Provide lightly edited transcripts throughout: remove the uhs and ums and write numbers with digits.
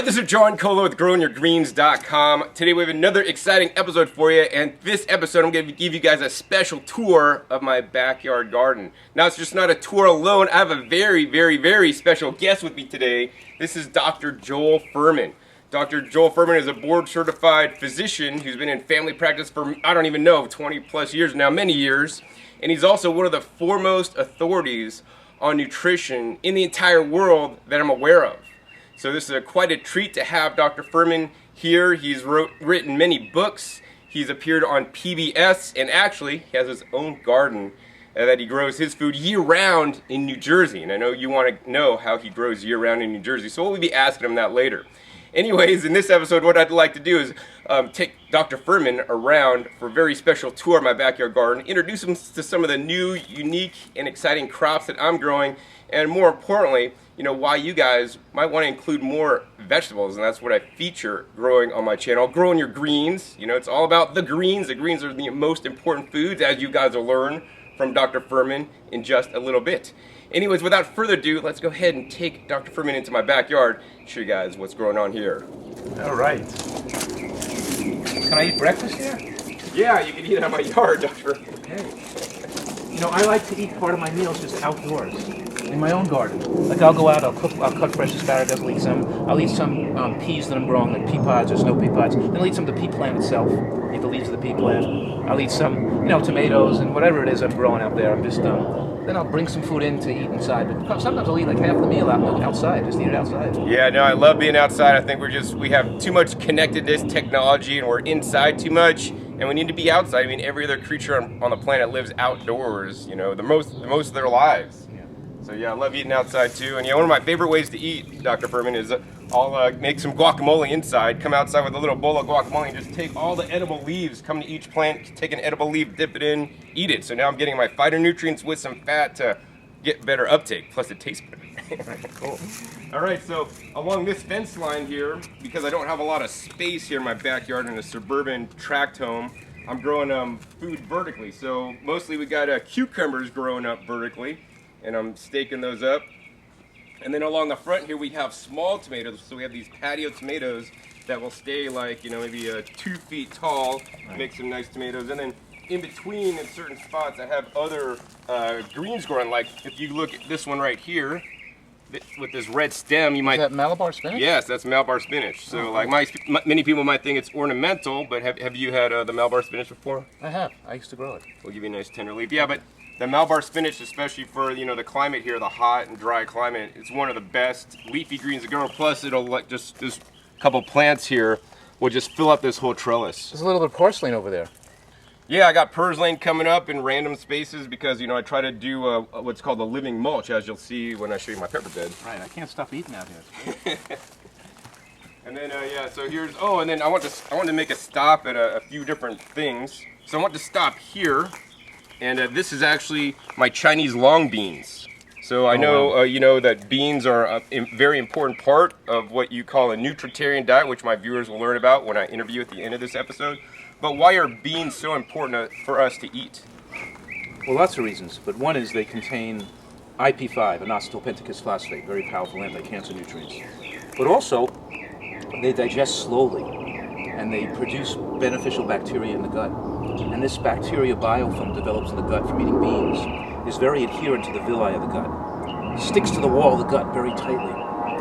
Alright, this is John Colo with GrowingYourGreens.com. Today we have another exciting episode for you, and this episode I'm going to give you guys a special tour of my backyard garden. Now it's just not a tour alone, I have a very special guest with me today. This is Dr. Joel Fuhrman. Dr. Joel Fuhrman is a board-certified physician who's been in family practice for, I don't even know, 20 plus years now, many years. And he's also one of the foremost authorities on nutrition in the entire world that I'm aware of. So this is quite a treat to have Dr. Fuhrman here. He's written many books. He's appeared on PBS, and actually he has his own garden that he grows his food year-round in New Jersey. And I know you want to know how he grows year-round in New Jersey, so we'll be asking him that later. Anyways, in this episode, what I'd like to do is take Dr. Fuhrman around for a very special tour of my backyard garden, introduce him to some of the new, unique, and exciting crops that I'm growing, and more importantly, why you guys might want to include more vegetables, and that's what I feature growing on my channel. Growing Your Greens. It's all about the greens. The greens are the most important foods, as you guys will learn from Dr. Fuhrman in just a little bit. Anyways, without further ado, let's go ahead and take Dr. Fuhrman into my backyard, show you guys what's going on here. All right. Can I eat breakfast here? Yeah, you can eat it in my yard, Doctor. Okay. I like to eat part of my meals just outdoors, in my own garden. Like I'll go out, I'll cut fresh asparagus, I'll eat some peas that I'm growing, like pea pods or snow pea pods. Then I'll eat some of the pea plant itself, eat the leaves of the pea plant. I'll eat some, tomatoes and whatever it is I'm growing out there. Then I'll bring some food in to eat inside. But sometimes I'll eat like half the meal outside, just eat it outside. Yeah, no, I love being outside. I think we have too much connectedness, technology, and we're inside too much. And we need to be outside. I mean, every other creature on the planet lives outdoors, the most of their lives. Yeah. So yeah, I love eating outside too. And one of my favorite ways to eat, Dr. Fuhrman, is I'll make some guacamole inside, come outside with a little bowl of guacamole and just take all the edible leaves, come to each plant, take an edible leaf, dip it in, eat it. So now I'm getting my phytonutrients with some fat to get better uptake, plus it tastes better. Cool. All right, so along this fence line here, because I don't have a lot of space here in my backyard in a suburban tract home, I'm growing food vertically. So mostly we got cucumbers growing up vertically, and I'm staking those up. And then along the front here we have small tomatoes. So we have these patio tomatoes that will stay like, maybe 2 feet tall, make some nice tomatoes. And then in between, in certain spots, I have other greens growing. Like if you look at this one right here, with this red stem, you might... Is that Malabar spinach? Yes, that's Malabar spinach. So many people might think it's ornamental, but have you had the Malabar spinach before? I have. I used to grow it. We'll give you a nice tender leaf. Yeah, but the Malabar spinach, especially for the climate here, the hot and dry climate, it's one of the best leafy greens to grow. Plus, it'll just this couple plants here will just fill up this whole trellis. There's a little bit of porcelain over there. Yeah, I got purslane coming up in random spaces because, I try to do what's called a living mulch, as you'll see when I show you my pepper bed. Right, I can't stop eating out here. And then, so here's, and then I want to make a stop at a few different things. So I want to stop here, and this is actually my Chinese long beans. So I know, that beans are a very important part of what you call a nutritarian diet, which my viewers will learn about when I interview at the end of this episode. But why are beans so important for us to eat? Well, lots of reasons, but one is they contain IP5, inositol-pentachus phosphate, very powerful anti-cancer nutrients. But also, they digest slowly, and they produce beneficial bacteria in the gut. And this bacteria biofilm develops in the gut from eating beans is very adherent to the villi of the gut. It sticks to the wall of the gut very tightly,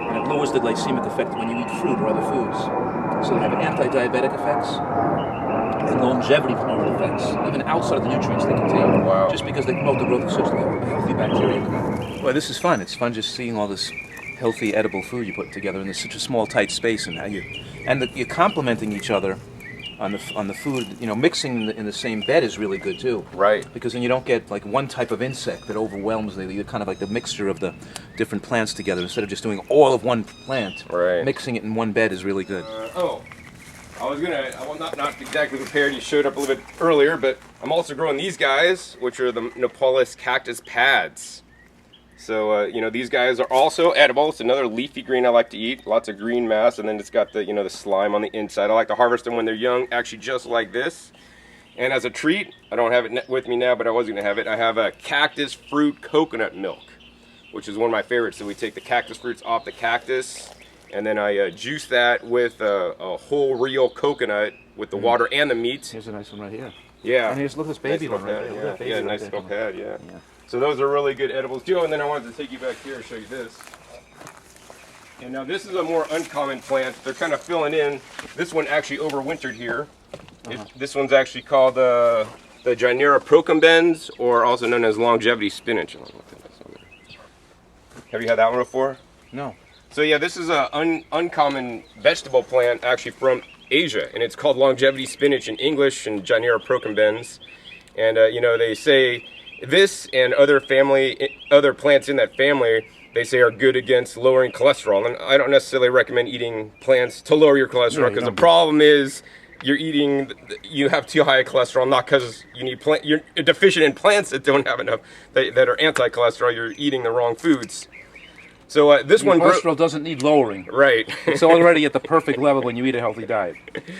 and it lowers the glycemic effect when you eat fruit or other foods. So they have anti-diabetic effects, and longevity promoting effects, even outside of the nutrients they contain, just because they promote the growth of such healthy bacteria. Well, this is fun. It's fun just seeing all this healthy, edible food you put together in such a small, tight space, and you're complementing each other on the food. Mixing in the same bed is really good too. Right. Because then you don't get like one type of insect that overwhelms the kind of like the mixture of the different plants together. Instead of just doing all of one plant, mixing it in one bed is really good. I was not exactly prepared. You showed up a little bit earlier, but I'm also growing these guys, which are the Nepalese cactus pads. So, these guys are also edible. It's another leafy green I like to eat. Lots of green mass, and then it's got the, the slime on the inside. I like to harvest them when they're young, actually just like this. And as a treat, I don't have it with me now, but I was going to have it. I have a cactus fruit coconut milk, which is one of my favorites. So we take the cactus fruits off the cactus, and then I juice that with a whole real coconut with the water and the meat. Here's a nice one right here. Yeah. And here's, look at this baby nice one right pad, there. Look yeah. at that baby Yeah, right nice there. little pad, yeah. Yeah. So those are really good edibles too. And then I wanted to take you back here and show you this. And now this is a more uncommon plant. They're kind of filling in. This one actually overwintered here. This one's actually called the Gynera procumbens, or also known as longevity spinach. Have you had that one before? No. So yeah, this is an uncommon vegetable plant actually from Asia, and it's called longevity spinach in English and Gynera procumbens. And you know, they say this and other plants in that family, they say are good against lowering cholesterol. And I don't necessarily recommend eating plants to lower your cholesterol, because the problem is you have too high cholesterol, not because you're deficient in plants that don't have enough, that are anti-cholesterol. You're eating the wrong foods. So this one cholesterol doesn't need lowering. Right. It's already at the perfect level when you eat a healthy diet.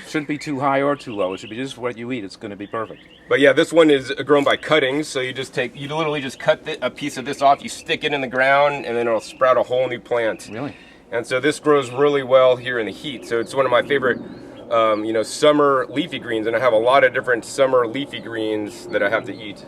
Shouldn't be too high or too low. It should be just what you eat. It's going to be perfect. But yeah, this one is grown by cuttings. So you literally just cut a piece of this off, you stick it in the ground, and then it'll sprout a whole new plant. Really? And so this grows really well here in the heat. So it's one of my favorite summer leafy greens, and I have a lot of different summer leafy greens that I have to eat.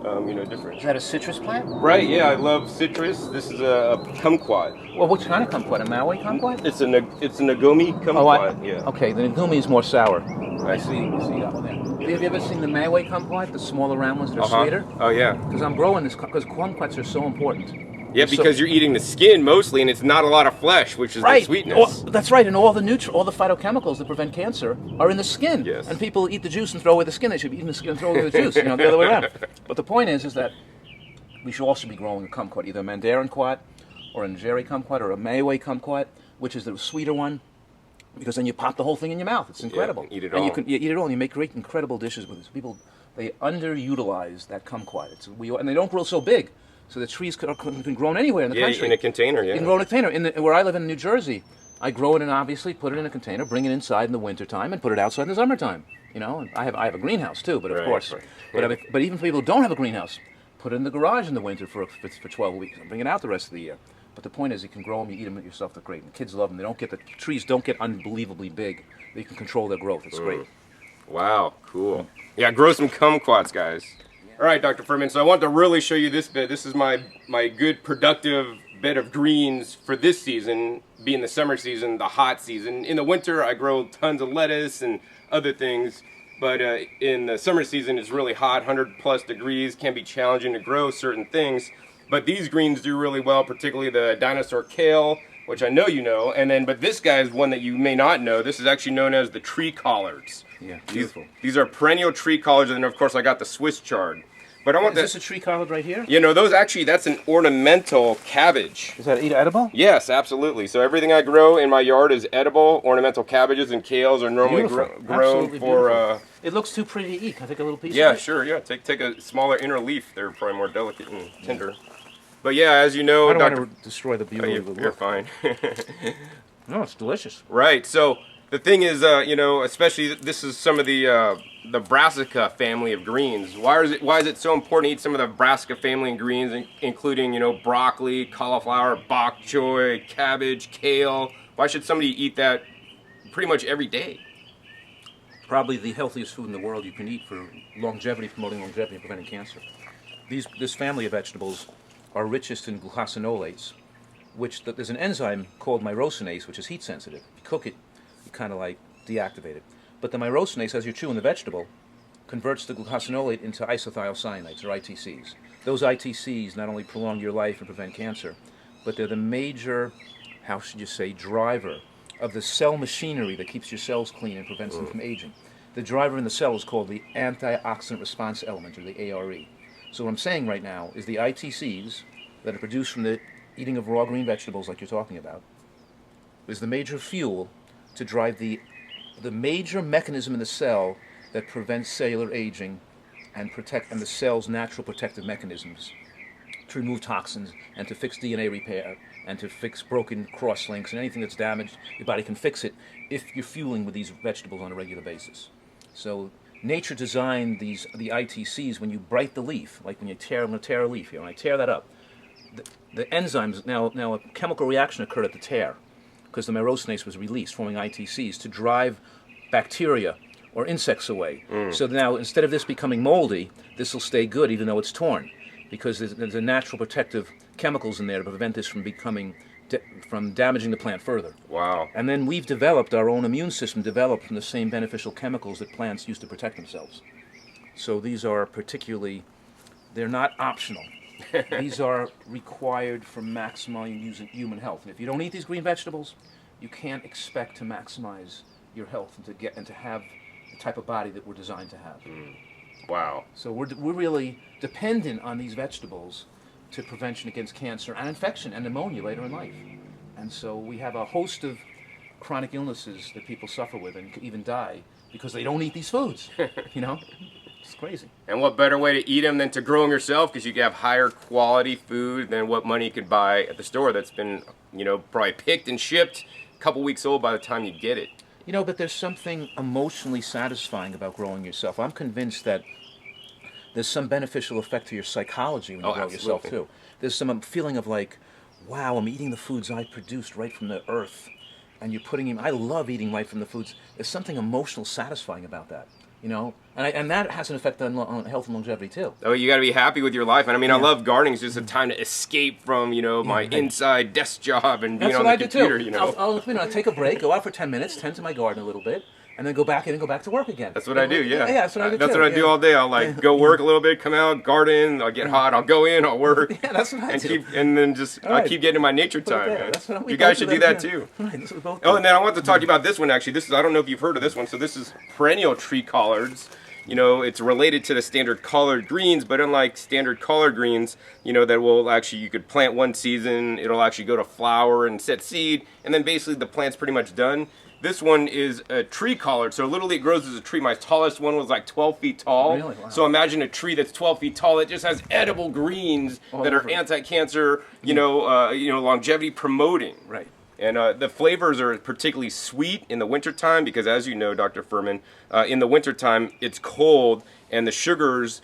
Different. Is that a citrus plant? Right, yeah, I love citrus. This is a kumquat. Well, which kind of kumquat? A Maui kumquat? It's a Nagomi kumquat, yeah. Okay, the Nagomi is more sour. I see. You see that one there. Have you ever seen the Maui kumquat, the smaller round ones that are sweeter? Oh, yeah. Because I'm growing this, because kumquats are so important. Yeah, because you're eating the skin mostly, and it's not a lot of flesh, which is the sweetness. That's right, and all the phytochemicals that prevent cancer are in the skin. Yes. And people eat the juice and throw away the skin. They should be eating the skin and throw away the juice. The other way around. But the point is that we should also be growing a kumquat, either a mandarin quat, or a Njeri kumquat, or a Maui kumquat, which is the sweeter one. Because then you pop the whole thing in your mouth. It's incredible. Yeah, eat it and all. You can eat it all, and you make great, incredible dishes with it. People, they underutilize that kumquat. And they don't grow so big. So the trees can be grown anywhere in the country. In a container, yeah. You can grow in a container. Where I live in New Jersey, I grow it and obviously put it in a container, bring it inside in the wintertime, and put it outside in the summertime. And I have a greenhouse too, but of course. Right. But even for people who don't have a greenhouse, put it in the garage in the winter for 12 weeks and bring it out the rest of the year. But the point is, you can grow them, you eat them yourself, they're great. And kids love them. The trees don't get unbelievably big. You can control their growth. It's great. Wow, cool. Yeah, grow some kumquats, guys. All right, Dr. Furman, so I want to really show you this bed. This is my good productive bed of greens for this season, being the summer season, the hot season. In the winter, I grow tons of lettuce and other things, but in the summer season, it's really hot, 100+ degrees, can be challenging to grow certain things. But these greens do really well, particularly the dinosaur kale, which I know you know, but this guy is one that you may not know. This is actually known as the tree collards. Yeah, beautiful. These are perennial tree collards, and of course I got the Swiss chard. But I want Is this a tree collard right here? That's an ornamental cabbage. Is that edible? Yes, absolutely. So everything I grow in my yard is edible. Ornamental cabbages and kales are normally grown for... It looks too pretty to eat. Can I take a little piece of it? Yeah, sure, yeah. Take a smaller inner leaf. They're probably more delicate and tender. But yeah, as you know... I don't want to destroy the beauty of the look. You're fine. No, it's delicious. Right, so the thing is, especially this is some of the brassica family of greens. Why is it so important to eat some of the brassica family of greens, including, broccoli, cauliflower, bok choy, cabbage, kale? Why should somebody eat that pretty much every day? Probably the healthiest food in the world you can eat for longevity, promoting longevity and preventing cancer. This family of vegetables are richest in glucosinolates, which there's an enzyme called myrosinase, which is heat sensitive. If you cook it, you kind of like deactivate it. But the myrosinase, as you're chewing the vegetable, converts the glucosinolate into isothiocyanates, or ITCs. Those ITCs not only prolong your life and prevent cancer, but they're the major, how should you say, driver of the cell machinery that keeps your cells clean and prevents them from aging. The driver in the cell is called the antioxidant response element, or the ARE. So what I'm saying right now is the ITCs that are produced from the eating of raw green vegetables like you're talking about is the major fuel to drive the major mechanism in the cell that prevents cellular aging and the cell's natural protective mechanisms to remove toxins and to fix DNA repair and to fix broken cross-links and anything that's damaged. Your body can fix it if you're fueling with these vegetables on a regular basis. So nature designed the ITCs when you bite the leaf, like when you tear a leaf here. When I tear that up, the enzymes, now a chemical reaction occurred at the tear, because the myrosinase was released, forming ITCs, to drive bacteria or insects away. So now, instead of this becoming moldy, this will stay good even though it's torn, because there's a natural protective chemicals in there to prevent this from from damaging the plant further. Wow. And then we've developed our own immune system, developed from the same beneficial chemicals that plants use to protect themselves. So these are they're not optional. These are required for maximizing human health. And if you don't eat these green vegetables, you can't expect to maximize your health and to have the type of body that we're designed to have. Wow. So we're really dependent on these vegetables to prevention against cancer and infection and pneumonia later in life. And so we have a host of chronic illnesses that people suffer with and even die because they don't eat these foods. You know, it's crazy. And what better way to eat them than to grow them yourself, because you can have higher quality food than what money could buy at the store that's been, probably picked and shipped a couple weeks old by the time you get it. But there's something emotionally satisfying about growing yourself. I'm convinced that there's some beneficial effect to your psychology when you grow yourself too. There's some feeling of like, wow, I'm eating the foods I produced right from the earth, and you're putting in. I love eating right from the foods. There's something emotional satisfying about that, and that has an effect on health and longevity too. Oh, you got to be happy with your life, and I love gardening. It's just a time to escape from my inside desk job and being on the computer. I'll take a break, go out for 10 minutes, tend to my garden a little bit, and then go back in and go back to work again. That's what I do, yeah. Yeah, that's what I do That's too. what I do all day. I'll go work a little bit, come out, garden, I'll get hot, I'll go in, I'll work. Yeah, that's what I do. And then I keep getting my nature time. Man. You guys should do that too. Right, that's what we both Oh, do. and then I want to talk to you about this one actually. I don't know if you've heard of this one. So this is perennial tree collards. It's related to the standard collard greens, but unlike standard collard greens, that will actually, you could plant one season, it'll actually go to flower and set seed, and then basically the plant's pretty much done. This one is a tree collard, so literally it grows as a tree. My tallest one was like 12 feet tall. Really? Wow. So imagine a tree that's 12 feet tall. It just has edible greens that are anti-cancer, longevity promoting. Right. And the flavors are particularly sweet in the wintertime because, as you know, Dr. Furman, in the wintertime it's cold and the sugars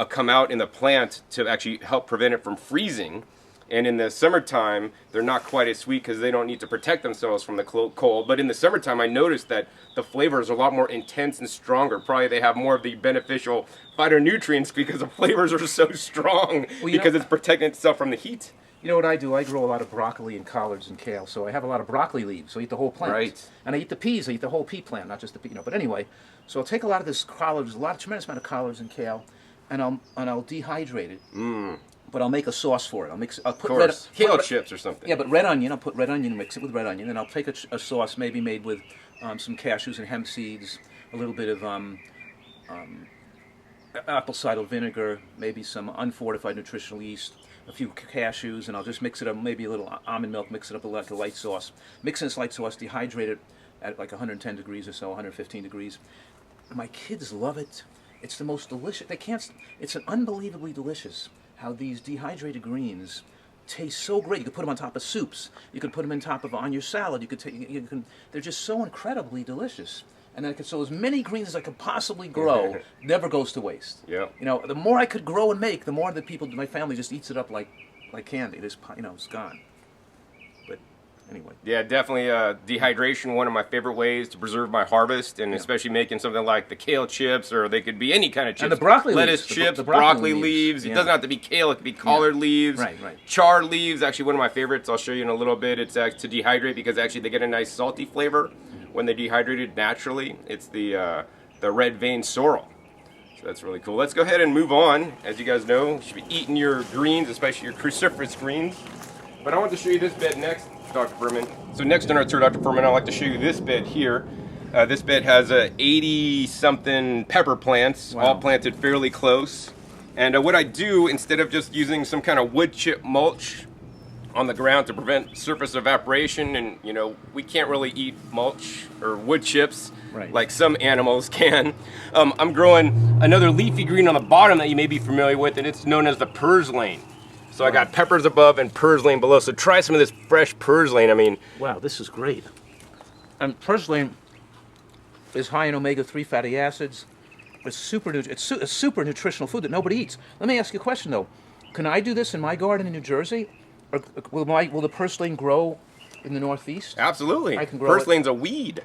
come out in the plant to actually help prevent it from freezing. And in the summertime, they're not quite as sweet because they don't need to protect themselves from the cold. But in the summertime, I noticed that the flavors are a lot more intense and stronger. Probably they have more of the beneficial phytonutrients because the flavors are so strong because it's protecting itself from the heat. You know what I do? I grow a lot of broccoli and collards and kale, so I have a lot of broccoli leaves. So I eat the whole plant. Right. And I eat the peas. I eat the whole pea plant, not just the pea. But anyway, so I'll take a lot of this collards, tremendous amount of collards and kale, and I'll dehydrate it. But I'll make a sauce for it. I'll put kale chips or something. Yeah, but red onion. I'll put red onion, mix it with red onion, and I'll take a sauce maybe made with some cashews and hemp seeds, a little bit of apple cider vinegar, maybe some unfortified nutritional yeast, a few cashews, and I'll just mix it up, maybe a little almond milk, mix it up like a light sauce. Mix in this light sauce, dehydrate it at like 110 degrees or so, 115 degrees. My kids love it. It's the most delicious. It's unbelievably delicious how these dehydrated greens taste so great. You could put them on top of soups. You could put them on your salad. They're just so incredibly delicious. And then I could sow as many greens as I could possibly grow. Never goes to waste. Yeah. The more I could grow and make, the more that my family just eats it up like candy. It's gone. But anyway. Yeah, definitely dehydration, one of my favorite ways to preserve my harvest, and especially making something like the kale chips, or they could be any kind of chips. And the broccoli lettuce leaves. chips, The broccoli leaves. Yeah. It doesn't have to be kale, it could be collard leaves. Right. Chard leaves, actually one of my favorites. I'll show you in a little bit. It's to dehydrate because actually they get a nice salty flavor when they're dehydrated naturally. It's the red vein sorrel. So that's really cool. Let's go ahead and move on. As you guys know, you should be eating your greens, especially your cruciferous greens. But I want to show you this bed next, Dr. Furman. So next on our tour, Dr. Furman, I'd like to show you this bed here. This bed has 80-something pepper plants, all planted fairly close. And what I do, instead of just using some kind of wood chip mulch on the ground to prevent surface evaporation, and we can't really eat mulch or wood chips like some animals can. I'm growing another leafy green on the bottom that you may be familiar with, and it's known as the purslane. So I got peppers above and purslane below. So try some of this fresh purslane. Wow, this is great. And purslane is high in omega-3 fatty acids. It's a super nutritional food that nobody eats. Let me ask you a question though. Can I do this in my garden in New Jersey? Or will the purslane grow in the Northeast. Absolutely. I can grow it. Purslane's a weed.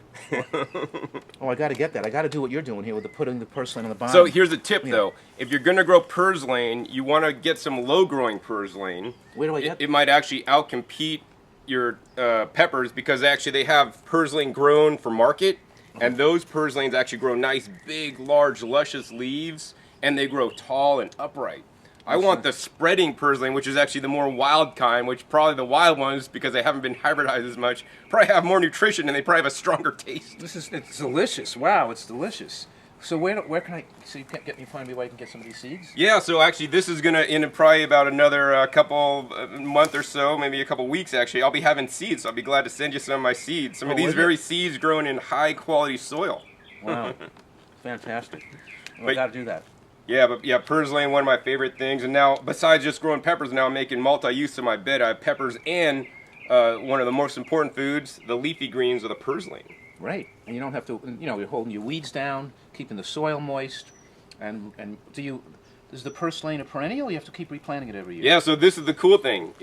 Oh, I got to get that. I got to do what you're doing here with putting the purslane on the bottom. So here's a tip, Yeah. though. If you're going to grow purslane, you want to get some low-growing purslane. Where do I get It might actually outcompete your peppers because actually they have purslane grown for market, and those purslanes actually grow nice, big, large, luscious leaves, and they grow tall and upright. I want the spreading purslane, which is actually the more wild kind, which probably the wild ones, because they haven't been hybridized as much, probably have more nutrition and they probably have a stronger taste. It's delicious. Wow, it's delicious. So where can I? So you find me where I can get some of these seeds? Yeah, so actually this is gonna in probably about another couple month or so, maybe a couple weeks actually. I'll be having seeds, so I'll be glad to send you some of my seeds. Some of these very seeds grown in high quality soil. Wow, fantastic. Well, I But- got to do that. Yeah, but yeah, purslane, one of my favorite things. And now, besides just growing peppers, now I'm making multi-use of my bed. I have peppers and one of the most important foods, the leafy greens of the purslane. Right, and you don't have to. You're holding your weeds down, keeping the soil moist, and is the purslane a perennial? You have to keep replanting it every year. Yeah, so this is the cool thing.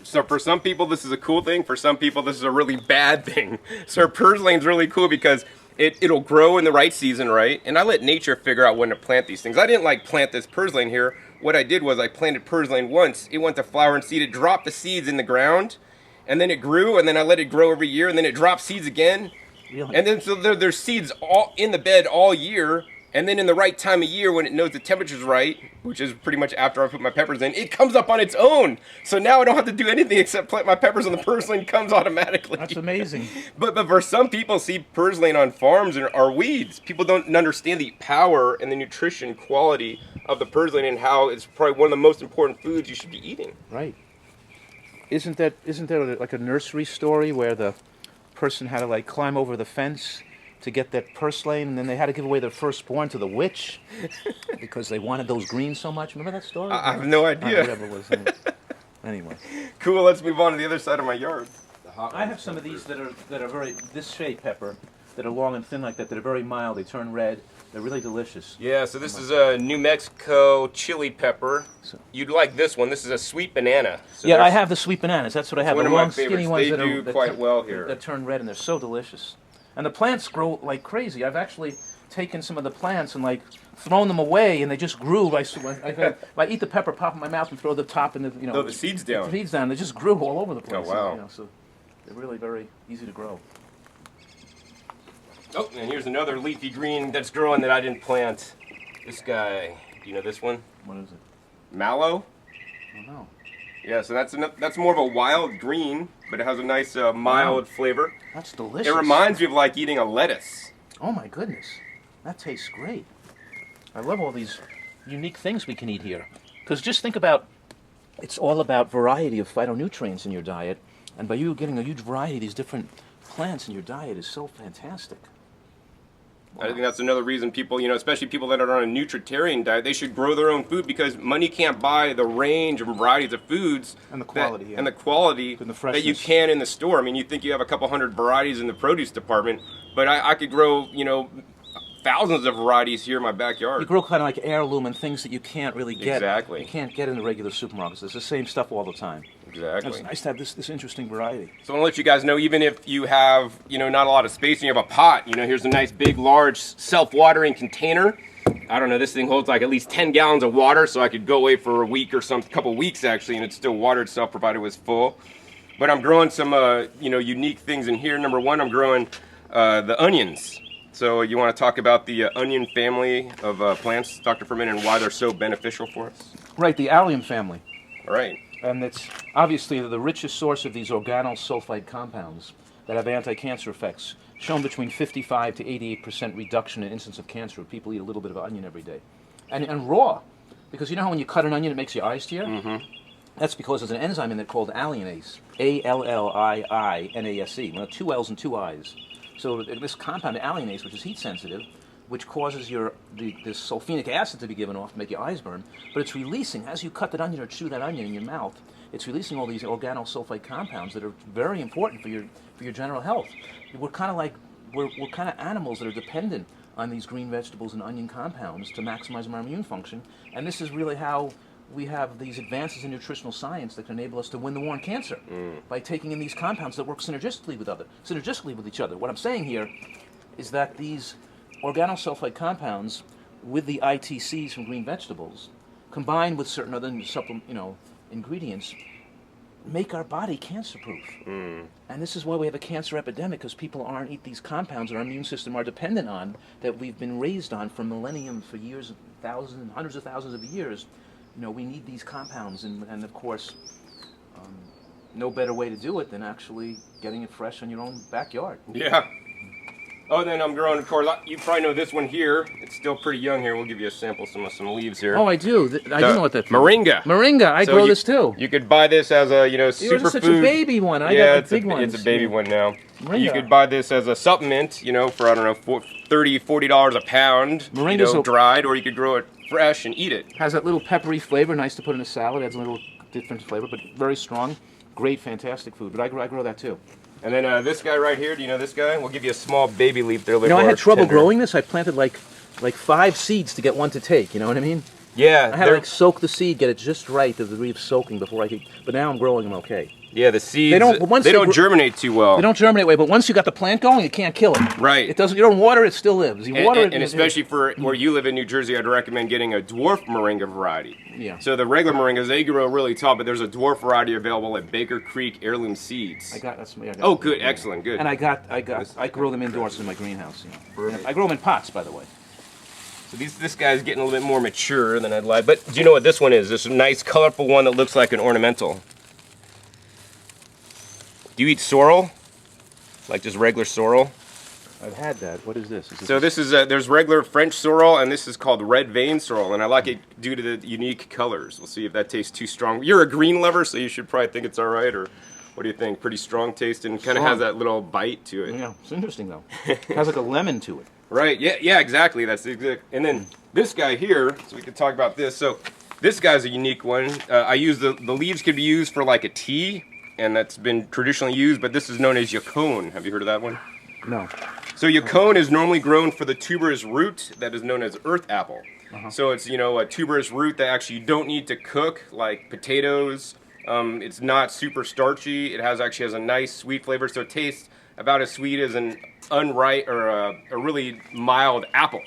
So for some people this is a cool thing. For some people this is a really bad thing. So purslane's really cool because it'll grow in the right season, right? And I let nature figure out when to plant these things. I didn't like plant this purslane here. What I did was I planted purslane once. It went to flower and seed. It dropped the seeds in the ground, and then it grew, and then I let it grow every year, and then it dropped seeds again. Really? And then so there's seeds all in the bed all year, and then in the right time of year when it knows the temperature's right, which is pretty much after I put my peppers in, it comes up on its own. So now I don't have to do anything except plant my peppers and the purslane comes automatically. That's amazing. But for some people, see purslane on farms are weeds. People don't understand the power and the nutrition quality of the purslane and how it's probably one of the most important foods you should be eating. Right. Isn't there like a nursery story where the person had to like climb over the fence to get that purslane, and then they had to give away their firstborn to the witch because they wanted those greens so much? Remember that story? I have no idea. Whatever it was. Anyway. Cool, let's move on to the other side of my yard. I have some of these that are very this shape pepper, that are long and thin like that are very mild. They turn red. They're really delicious. Yeah, so this is a New Mexico chili pepper. You'd like this one. This is a sweet banana. So Yeah, I have the sweet bananas. That's what I have. one The of my long, skinny favorites. ones They that do quite well here. That turn red, and they're so delicious. And the plants grow like crazy. I've actually taken some of the plants and like thrown them away, and they just grew. I eat the pepper, pop it in my mouth, and throw the top and Throw the seeds down. The seeds down. They just grew all over the place. Oh, wow. So they're really very easy to grow. Oh, and here's another leafy green that's growing that I didn't plant. This guy, do you know this one? What is it? Mallow? I don't know. Yeah, so that's more of a wild green, but it has a nice mild flavor. That's delicious. It reminds me of like eating a lettuce. Oh my goodness, that tastes great. I love all these unique things we can eat here. Because just think about, it's all about variety of phytonutrients in your diet, and by you getting a huge variety of these different plants in your diet is so fantastic. I think that's another reason people, especially people that are on a nutritarian diet, they should grow their own food because money can't buy the range and varieties of foods And the quality, yeah. and the quality And the that you freshness. can in the store. I mean, you think you have a couple hundred varieties in the produce department, but I could grow, thousands of varieties here in my backyard. You grow kind of like heirloom and things that you can't really get. Exactly. You can't get in the regular supermarkets. It's the same stuff all the time. Exactly. It's nice to have this interesting variety. So I want to let you guys know, even if you have, not a lot of space and you have a pot, here's a nice big, large, self-watering container. I don't know, this thing holds like at least 10 gallons of water, so I could go away for a week or couple weeks actually, and it'd still water itself provided it was full. But I'm growing some, unique things in here. Number one, I'm growing the onions. So you want to talk about the onion family of plants, Dr. Furman, and why they're so beneficial for us? Right, the allium family. All right. And it's obviously the richest source of these organosulfide compounds that have anti-cancer effects, shown between 55 to 88% reduction in incidence of cancer if people eat a little bit of onion every day. And raw, because you know how when you cut an onion it makes your eyes tear? Mm-hmm. That's because there's an enzyme in there called alliinase, Alliinase, 2 L's and 2 I's. So this compound, alliinase, which is heat sensitive, which causes this sulfenic acid to be given off to make your eyes burn, but it's releasing, as you cut that onion or chew that onion in your mouth, it's releasing all these organosulfide compounds that are very important for your general health. We're kind of animals that are dependent on these green vegetables and onion compounds to maximize our immune function, and this is really how we have these advances in nutritional science that can enable us to win the war on cancer by taking in these compounds that work synergistically with each other. What I'm saying here is that these organosulfide compounds with the ITCs from green vegetables, combined with certain other ingredients, make our body cancer-proof. And this is why we have a cancer epidemic, because people aren't eating these compounds that our immune system are dependent on, that we've been raised on for millennium, for years, thousands, hundreds of thousands of years. We need these compounds, and of course, no better way to do it than actually getting it fresh in your own backyard. Yeah. Oh, then I'm growing, of course, you probably know this one here. It's still pretty young here. We'll give you a sample, some leaves here. Oh, I do. I do know what that is. Moringa. Moringa. I grow this too. You could buy this as a, superfood. It's such a baby one. I got the big ones. It's a baby one now. Moringa. You could buy this as a supplement, for, I don't know, $30, $40 a pound, dried, or you could grow it fresh and eat it. Has that little peppery flavor, nice to put in a salad. Adds a little different flavor, but very strong. Great, fantastic food. But I grow that too. And then this guy right here, do you know this guy? We'll give you a small baby leaf there. I had trouble growing this. I planted like 5 seeds to get one to take. You know what I mean? Yeah. I had to soak the seed, get it just right, the degree of soaking before I could. But now I'm growing them okay. Yeah, the seeds, they don't germinate too well. They don't germinate well, but once you got the plant going, you can't kill it. Right. It doesn't. You don't water it, it still lives. You water it, and especially for where you live in New Jersey, I'd recommend getting a dwarf moringa variety. Yeah. So the regular moringas, they grow really tall, but there's a dwarf variety available at Baker Creek Heirloom Seeds. I got oh, good, excellent, good. And I grow them indoors in my greenhouse. I grow them in pots, by the way. So this guy's getting a little bit more mature than I'd like. But do you know what this one is? This nice, colorful one that looks like an ornamental. Do you eat sorrel? Like just regular sorrel? I've had that. What is this? There's regular French sorrel, and this is called red vein sorrel, and I like it due to the unique colors. We'll see if that tastes too strong. You're a green lover, so you should probably think it's all right, or what do you think? Pretty strong taste, and kind of has that little bite to it. Yeah, it's interesting though. It has like a lemon to it. Right, yeah, exactly. That's exact. And then this guy here, so we could talk about this. So this guy's a unique one. I use the leaves could be used for like a tea, and that's been traditionally used, but this is known as yacone. Have you heard of that one? No. So yacone is normally grown for the tuberous root that is known as earth apple. So it's, a tuberous root that actually you don't need to cook, like potatoes. It's not super starchy. It actually has a nice sweet flavor, so it tastes about as sweet as an unripe or a really mild apple.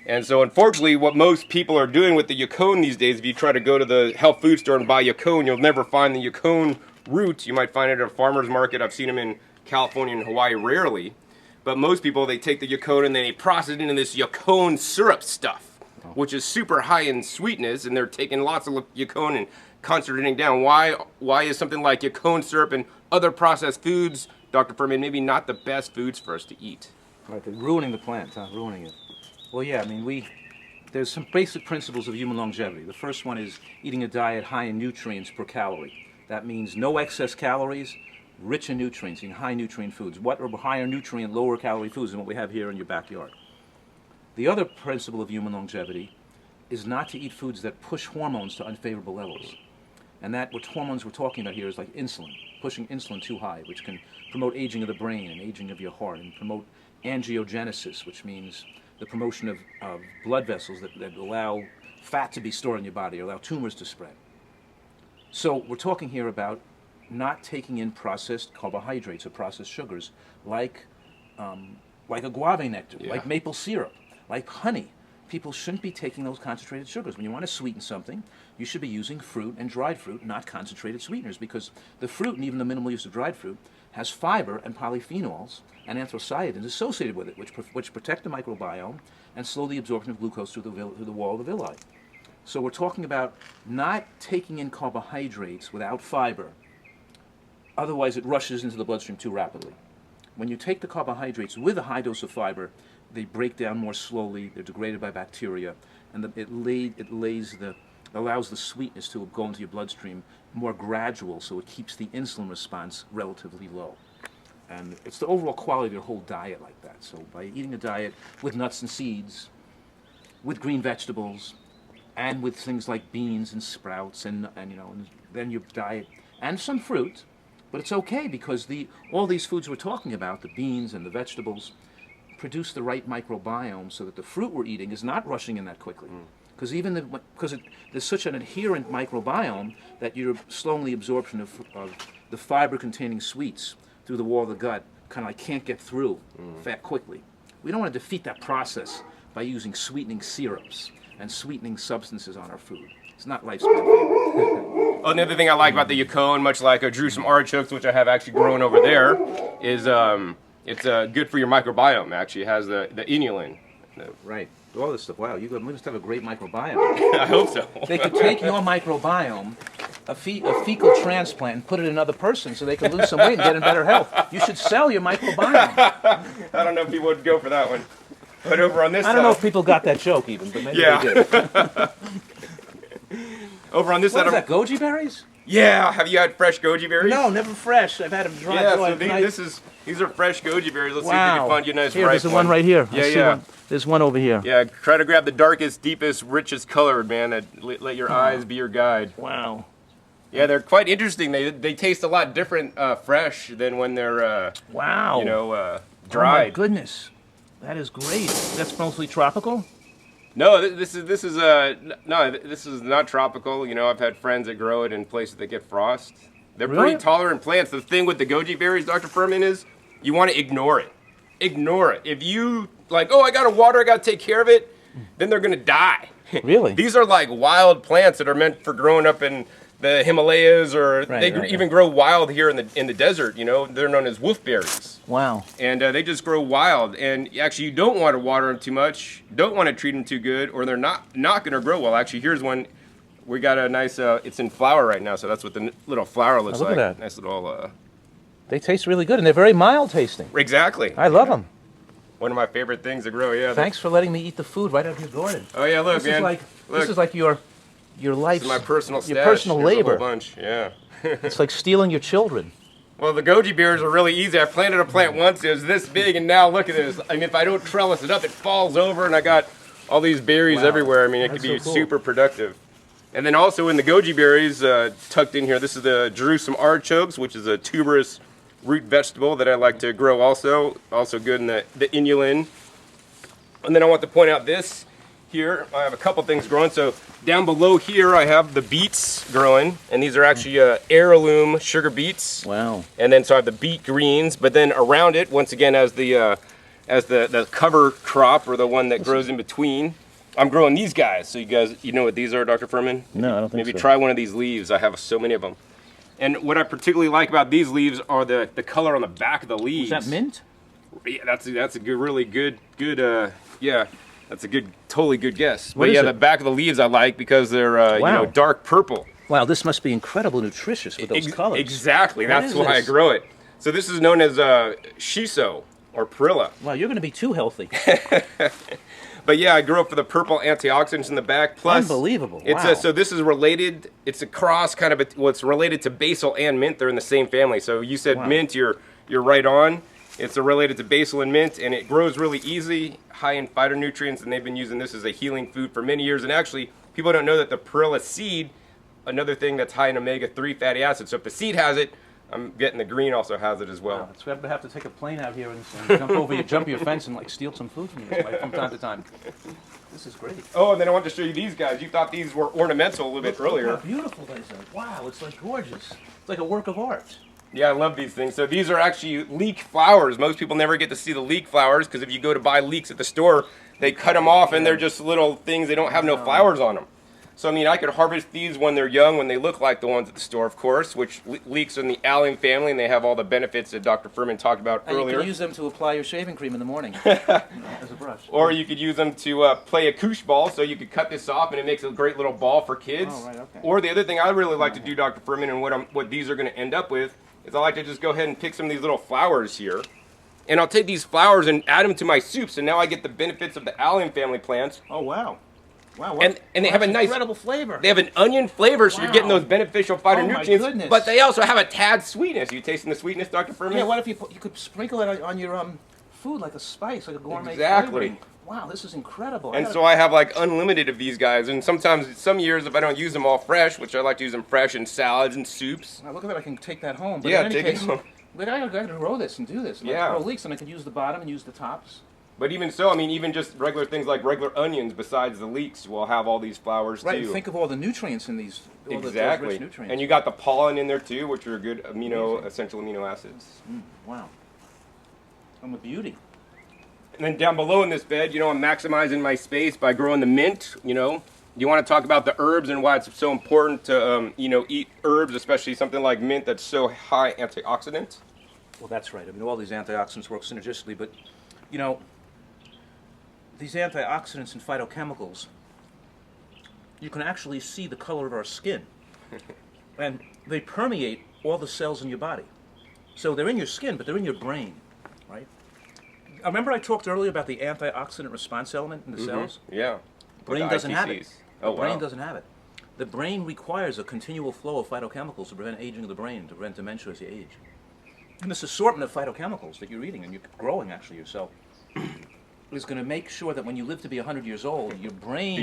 And so unfortunately, what most people are doing with the yacone these days, if you try to go to the health food store and buy yacone, you'll never find the yacone root. You might find it at a farmer's market. I've seen them in California and Hawaii rarely. But most people, they take the yacone and they process it into this yacone syrup stuff, which is super high in sweetness, and they're taking lots of yacone and concentrating down. Why is something like yacone syrup and other processed foods, Dr. Furman, maybe not the best foods for us to eat? Right, they're ruining the plant, ruining it. Well, yeah, I mean, there's some basic principles of human longevity. The first one is eating a diet high in nutrients per calorie. That means no excess calories, rich in nutrients, in high nutrient foods. What are higher nutrient, lower calorie foods than what we have here in your backyard? The other principle of human longevity is not to eat foods that push hormones to unfavorable levels. And that what hormones we're talking about here is like insulin, pushing insulin too high, which can promote aging of the brain and aging of your heart, and promote angiogenesis, which means the promotion of blood vessels that allow fat to be stored in your body, or allow tumors to spread. So we're talking here about not taking in processed carbohydrates or processed sugars like agave nectar, like maple syrup, like honey. People shouldn't be taking those concentrated sugars. When you want to sweeten something, you should be using fruit and dried fruit, not concentrated sweeteners, because the fruit, and even the minimal use of dried fruit, has fiber and polyphenols and anthocyanins associated with it, which protect the microbiome and slow the absorption of glucose through the wall of the villi. So we're talking about not taking in carbohydrates without fiber. Otherwise, it rushes into the bloodstream too rapidly. When you take the carbohydrates with a high dose of fiber, they break down more slowly, they're degraded by bacteria, and it allows the sweetness to go into your bloodstream more gradual, so it keeps the insulin response relatively low. And it's the overall quality of your whole diet like that. So by eating a diet with nuts and seeds, with green vegetables, and with things like beans and sprouts, and then your diet, and some fruit, but it's okay because all these foods we're talking about, the beans and the vegetables, produce the right microbiome so that the fruit we're eating is not rushing in that quickly. because there's such an adherent microbiome that your slowly absorption of the fiber-containing sweets through the wall of the gut kind of like can't get through that quickly. We don't want to defeat that process by using sweetening syrups and sweetening substances on our food. It's not lifespan favorite. Another thing I like about the Yacon, much like a Jerusalem artichokes, which I have actually grown over there, is it's good for your microbiome. Actually, it has the inulin. Right. All this stuff. Wow, you must have a great microbiome. I hope so. They could take your microbiome, a fecal transplant, and put it in another person so they can lose some weight and get in better health. You should sell your microbiome. I don't know if people would go for that one. But over on this I don't know if people got that joke even, but maybe they did. Over on this What side, is that, goji berries? yeah. Have you had fresh goji berries? No, never fresh. I've had them dried. Yeah. so These are fresh goji berries. Let's see if we wow. can find you a nice Here, ripe there's one right here. I Yeah, see yeah. one. There's one over here. Yeah, try to grab the darkest, deepest, richest colored, man. Let your eyes be your guide. Wow. Yeah, they're quite interesting. They taste a lot different fresh than when they're Wow. dried. Oh my goodness. That is great. That's mostly tropical? No, this is not tropical. You know, I've had friends that grow it in places that get frost. They're Really? pretty tolerant plants. The thing with the goji berries, Dr. Furman, is you want to ignore it. Ignore it. If you like, oh, I got to water, I got to take care of it, then they're gonna die. Really? These are like wild plants that are meant for growing up in the Himalayas, or they even grow wild here in the desert. You know, they're known as wolfberries. Wow. And they just grow wild. And actually, you don't want to water them too much. Don't want to treat them too good, or they're not going to grow well. Actually, here's one. We got a nice. It's in flower right now, so that's what the little flower looks look like. at that. Nice little. They taste really good, and they're very mild tasting. Exactly. I love them. One of my favorite things to grow. Yeah. Thanks for letting me eat the food right out of your garden. Oh yeah, look, This man. is like look. this is like your life's This is my personal stash. your personal Here's a whole labor. bunch. Yeah. It's like stealing your children. Well, the goji berries are really easy. I planted a plant once, it was this big, and now look at this. I mean, if I don't trellis it up, it falls over, and I got all these berries Wow. everywhere. I mean, it That's could be so cool. super productive. And then also in the goji berries, tucked in here, this is the Jerusalem artichokes, which is a tuberous root vegetable that I like to grow also. Also good in the inulin. And then I want to point out this here. I have a couple things growing. So down below here, I have the beets growing, and these are actually heirloom sugar beets. Wow. And then so I have the beet greens, but then around it, once again, as the cover crop, or the one that grows in between, I'm growing these guys. So you know what these are, Dr. Furman? No, I don't think Maybe so. try one of these leaves. I have so many of them. And what I particularly like about these leaves are the color on the back of the leaves. Is that mint? Yeah, that's a good, really good. Yeah, that's a good, totally good guess. What But is yeah, it? the back of the leaves I like because they're Wow. dark purple. Wow, this must be incredibly nutritious with those colors. Exactly. What That's is why I this? grow it. So this is known as shiso or perilla. Wow, you're going to be too healthy. But yeah, I grew up with the purple antioxidants in the back. Plus, Unbelievable. It's Wow. so this is related. It's a cross kind of. It's related to basil and mint. They're in the same family. So you said Wow. mint. You're right on. It's related to basil and mint, and it grows really easy, high in phytonutrients, and they've been using this as a healing food for many years. And actually, people don't know that the perilla seed, another thing that's high in omega-3 fatty acids. So if the seed has it, I'm getting the green also has it as well. Wow, so we have to take a plane out here and jump your fence and like steal some food from you from time to time. This is great. Oh, and then I wanted to show you these guys. You thought these were ornamental a little bit earlier. Look how beautiful these are. Wow, it's like gorgeous. It's like a work of art. Yeah, I love these things. So these are actually leek flowers. Most people never get to see the leek flowers because if you go to buy leeks at the store, they cut them off and they're just little things. They don't have no flowers on them. So I mean, I could harvest these when they're young, when they look like the ones at the store, of course, which leeks are in the allium family, and they have all the benefits that Dr. Furman talked about And you earlier. can use them to apply your shaving cream in the morning as a brush. Or you could use them to play a koosh ball, so you could cut this off and it makes a great little ball for kids. Oh, right, okay. Or the other thing I really like to do, Dr. Furman, and what these are going to end up with, is I like to just go ahead and pick some of these little flowers here. And I'll take these flowers and add them to my soups, and now I get the benefits of the allium family plants. Oh, wow. Wow. And they have a nice incredible flavor. They have an onion flavor, so you're getting Wow. those beneficial my phytonutrients. goodness. But they also have a tad sweetness. You tasting the sweetness, Dr. Furman? Yeah, what if you could sprinkle it on your food like a spice, like a gourmet Exactly. flavoring? Wow, this is incredible. And so I have like unlimited of these guys, and sometimes, some years, if I don't use them all fresh, which I like to use them fresh in salads and soups. Now look at that, I can take that home. But Yeah, in any take it case, home. But I gotta grow this and do this. And Yeah. I grow leeks, and I can use the bottom and use the tops. But even so, I mean, even just regular things like regular onions, besides the leeks, will have all these flowers Right. too. Think of all the nutrients in these. All Exactly. The rich nutrients. And you got the pollen in there too, which are good essential amino acids. Wow. I'm a beauty. And then down below in this bed, you know, I'm maximizing my space by growing the mint. You know, you want to talk about the herbs and why it's so important to, you know, eat herbs, especially something like mint that's so high antioxidant. Well, that's right. I mean, all these antioxidants work synergistically, but you know, these antioxidants and phytochemicals, you can actually see the color of our skin, and they permeate all the cells in your body. So they're in your skin, but they're in your brain, right? Remember I talked earlier about the antioxidant response element in the cells? Yeah. Brain doesn't have it. Oh, The brain wow. doesn't have it. The brain requires a continual flow of phytochemicals to prevent aging of the brain, to prevent dementia as you age. And this assortment of phytochemicals that you're eating and you're growing actually yourself is going to make sure that when you live to be 100 years old, your brain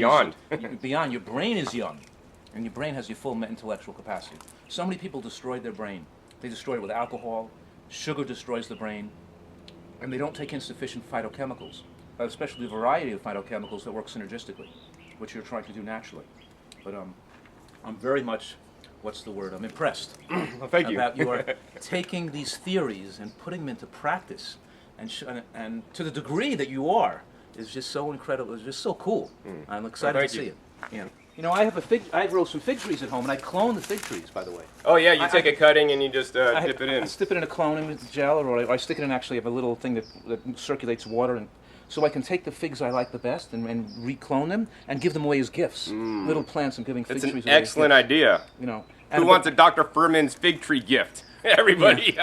beyond your brain is young, and your brain has your full intellectual capacity. So many people destroyed their brain. They destroyed it with alcohol. Sugar destroys the brain, and they don't take in sufficient phytochemicals, especially the variety of phytochemicals that work synergistically, which you're trying to do naturally. But I'm very much, what's the word? I'm impressed Well, thank you. about your taking these theories and putting them into practice, and to the degree that you are, is just so incredible. It's just so cool. I'm excited Well, to thank see it. Yeah. You know, I grow some fig trees at home, and I clone the fig trees, by the way. Oh, yeah, you take I- a cutting and you just dip it I in. stick it in a cloning gel, or I stick it in, actually, I have a little thing that circulates water, and so I can take the figs I like the best and reclone them and give them away as gifts. Little plants I'm giving fig It's trees an away as excellent gifts. idea. You know, Who wants a Dr. Furman's fig tree gift? Everybody.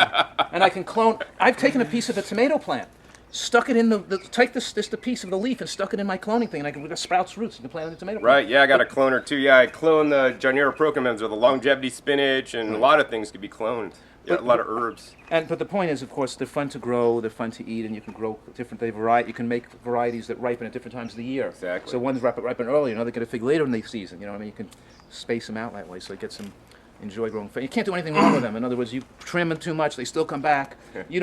And I can clone. I've taken a piece of a tomato plant, stuck it in take the piece of the leaf and stuck it in my cloning thing, and I can sprouts roots. You can plant in the tomato plant. Right, yeah, I got a cloner too. Yeah, I clone the Journera procamens or the longevity spinach, and a lot of things could be cloned. Yeah, a lot of herbs. But the point is, of course, they're fun to grow, they're fun to eat, and you can grow different. You can make varieties that ripen at different times of the year. Exactly. So one's ripen early, another get a fig later in the season. You know what I mean? You can space them out that way, so you get some. Enjoy growing figs. You can't do anything wrong with them. In other words, you trim them too much, they still come back. You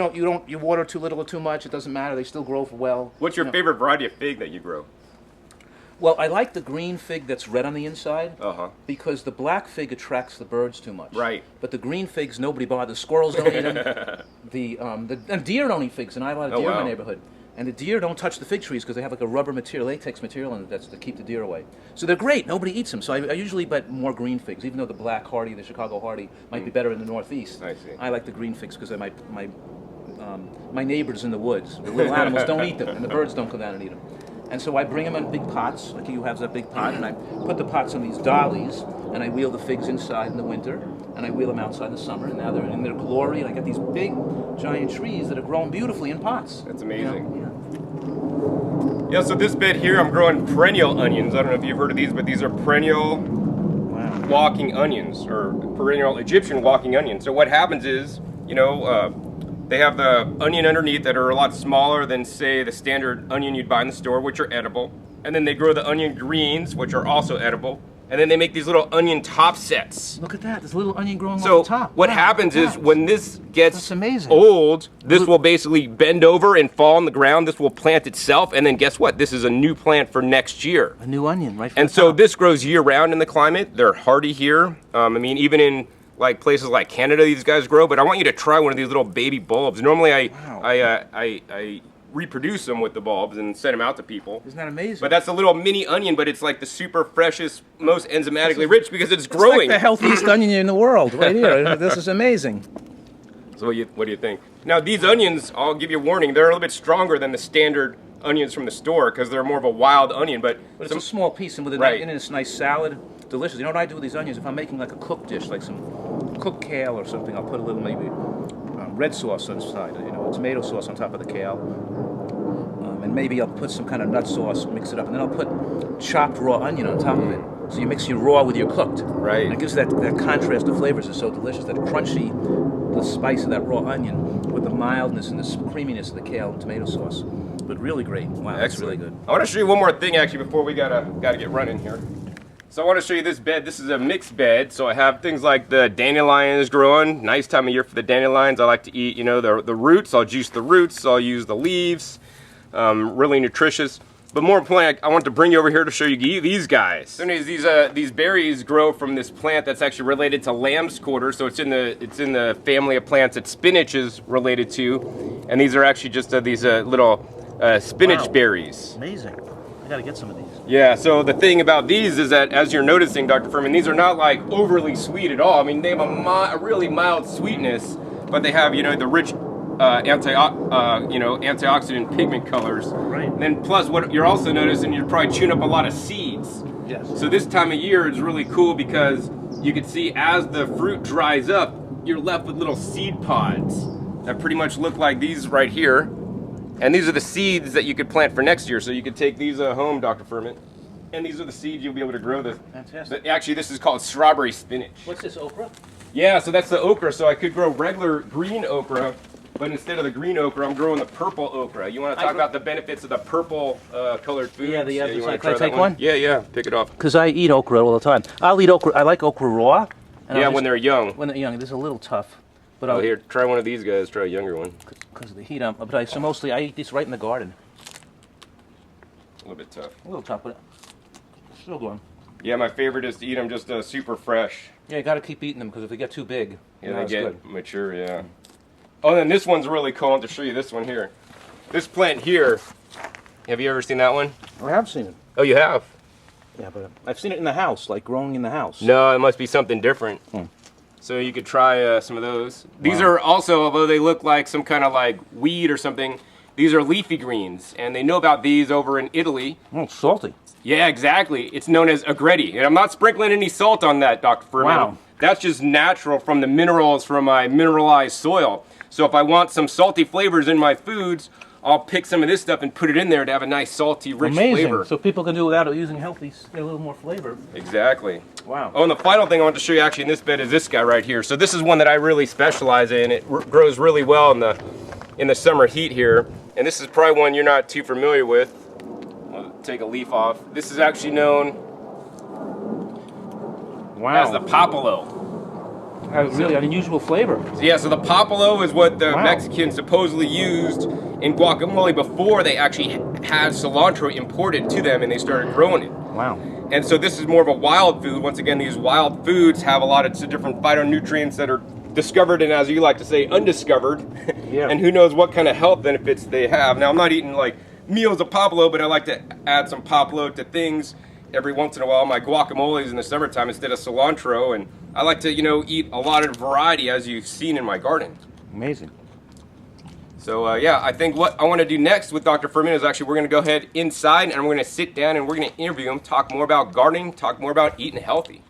water too little or too much, it doesn't matter. They still grow well. What's your You know. favorite variety of fig that you grow? Well, I like the green fig that's red on the inside. Uh-huh. Because the black fig attracts the birds too much. Right. But the green figs, nobody bothers. Squirrels don't eat them. And deer don't eat figs, and I have a lot of deer in wow. my neighborhood. And the deer don't touch the fig trees because they have like a rubber material, latex material in it that's to keep the deer away. So they're great. Nobody eats them. So I usually bet more green figs, even though the black hardy, the Chicago hardy, might be better in the Northeast. I see. I like the green figs because my neighbors in the woods, the little animals don't eat them, and the birds don't come down and eat them. And so I bring them in big pots, like you have that big pot, and I put the pots on these dollies, and I wheel the figs inside in the winter, and I wheel them outside in the summer, and now they're in their glory, and I get these big, giant trees that are grown beautifully in pots. That's amazing. You know? Yeah, so this bed here, I'm growing perennial onions. I don't know if you've heard of these, but these are perennial Wow. walking onions, or perennial Egyptian walking onions. So what happens is, they have the onion underneath that are a lot smaller than, say, the standard onion you'd buy in the store, which are edible. And then they grow the onion greens, which are also edible. And then they make these little onion top sets. Look at that, this little onion growing So off the top. what Wow, happens is wow. when this gets That's amazing. old, this will basically bend over and fall on the ground. This will plant itself, and then guess what? This is a new plant for next year. A new onion, right from And the so top. this grows year-round in the climate. They're hardy here. I mean, even in like places like Canada, these guys grow. But I want you to try one of these little baby bulbs. Normally, Wow. I reproduce them with the bulbs and send them out to people. Isn't that amazing? But that's a little mini onion, but it's like the super freshest, most enzymatically rich because it's It's growing. like the healthiest onion in the world, right here. This is amazing. So what do you think? Now these onions, I'll give you a warning, they're a little bit stronger than the standard onions from the store because they're more of a wild onion. But But it's some- a small piece, and with Right. in this nice salad, delicious. You know what I do with these onions? If I'm making like a cooked dish, like some cooked kale or something, I'll put a little maybe red sauce on the side, tomato sauce on top of the kale, and maybe I'll put some kind of nut sauce, mix it up, and then I'll put chopped raw onion on top of it. So you mix your raw with your cooked. Right. And it gives that contrast of flavors is so delicious. That crunchy, the spice of that raw onion with the mildness and the creaminess of the kale and tomato sauce. But really great. Wow, that's really good. I want to show you one more thing actually before we gotta get running here. So I want to show you this bed. This is a mixed bed. So I have things like the dandelions growing. Nice time of year for the dandelions. I like to eat, the roots. I'll juice the roots. I'll use the leaves. really nutritious. But more importantly, I want to bring you over here to show you these guys. So anyways, these berries grow from this plant that's actually related to lamb's quarter. So it's in the family of plants that spinach is related to, and these are actually just these little spinach berries. Amazing. I gotta get some of these. Yeah, so the thing about these is that, as you're noticing, Dr. Furman, these are not like overly sweet at all. I mean, they have a really mild sweetness, but they have, the rich antioxidant pigment colors. Right. And then plus, what you're also noticing, you're probably chewing up a lot of seeds. Yes. So this time of year is really cool because you can see as the fruit dries up, you're left with little seed pods that pretty much look like these right here. And these are the seeds that you could plant for next year. So you could take these home, Dr. Furman. And these are the seeds you'll be able to grow this. Fantastic. Actually, this is called strawberry spinach. What's this, okra? Yeah, so that's the okra. So I could grow regular green okra, but instead of the green okra, I'm growing the purple okra. You want to talk about the benefits of the purple colored foods? Yeah, you want to can I try take that one? Yeah, pick it off. Because I eat okra all the time. I'll eat okra. I like okra raw. And Yeah, when they're young. When they're young, this is a little tough. But Oh, here, try one of these guys. Try a younger one. because of the heat. So mostly I eat this right in the garden. A little bit tough. A little tough, but still going. Yeah, my favorite is to eat them just super fresh. Yeah, you got to keep eating them because if they get too big, Yeah, not they as get good. mature, yeah. Oh, and then this one's really cool. I want to show you this one here. This plant here, have you ever seen that one? I have seen it. Oh, you have? Yeah, but I've seen it in the house, like growing in the house. No, it must be something different. So you could try some of those. These are also, although they look like some kind of like weed or something, these are leafy greens. And they know about these over in Italy. Oh, it's salty. Yeah, exactly. It's known as agretti. And I'm not sprinkling any salt on that, Dr. Furman. Wow. That's just natural from the minerals from my mineralized soil. So if I want some salty flavors in my foods, I'll pick some of this stuff and put it in there to have a nice salty, rich Amazing. flavor. So people can do without using healthy, get a little more flavor. Exactly. Wow. Oh, and the final thing I want to show you actually in this bed is this guy right here. So this is one that I really specialize in. It grows really well in the summer heat here. And this is probably one you're not too familiar with. I'll take a leaf off. This is actually known as the popolo. Has really unusual flavor. Yeah, so the popolo is what the Wow. Mexicans supposedly used in guacamole before they actually had cilantro imported to them and they started growing it. Wow. And so this is more of a wild food. Once again, these wild foods have a lot of different phytonutrients that are discovered and, as you like to say, undiscovered. Yeah. And who knows what kind of health benefits they have. Now, I'm not eating like meals of popolo, but I like to add some popolo to things every once in a while. My guacamoles in the summertime instead of cilantro. And I like to, eat a lot of variety, as you've seen in my garden. Amazing. So yeah, I think what I want to do next with Dr. Furman is actually we're going to go ahead inside and we're going to sit down and we're going to interview him, talk more about gardening, talk more about eating healthy.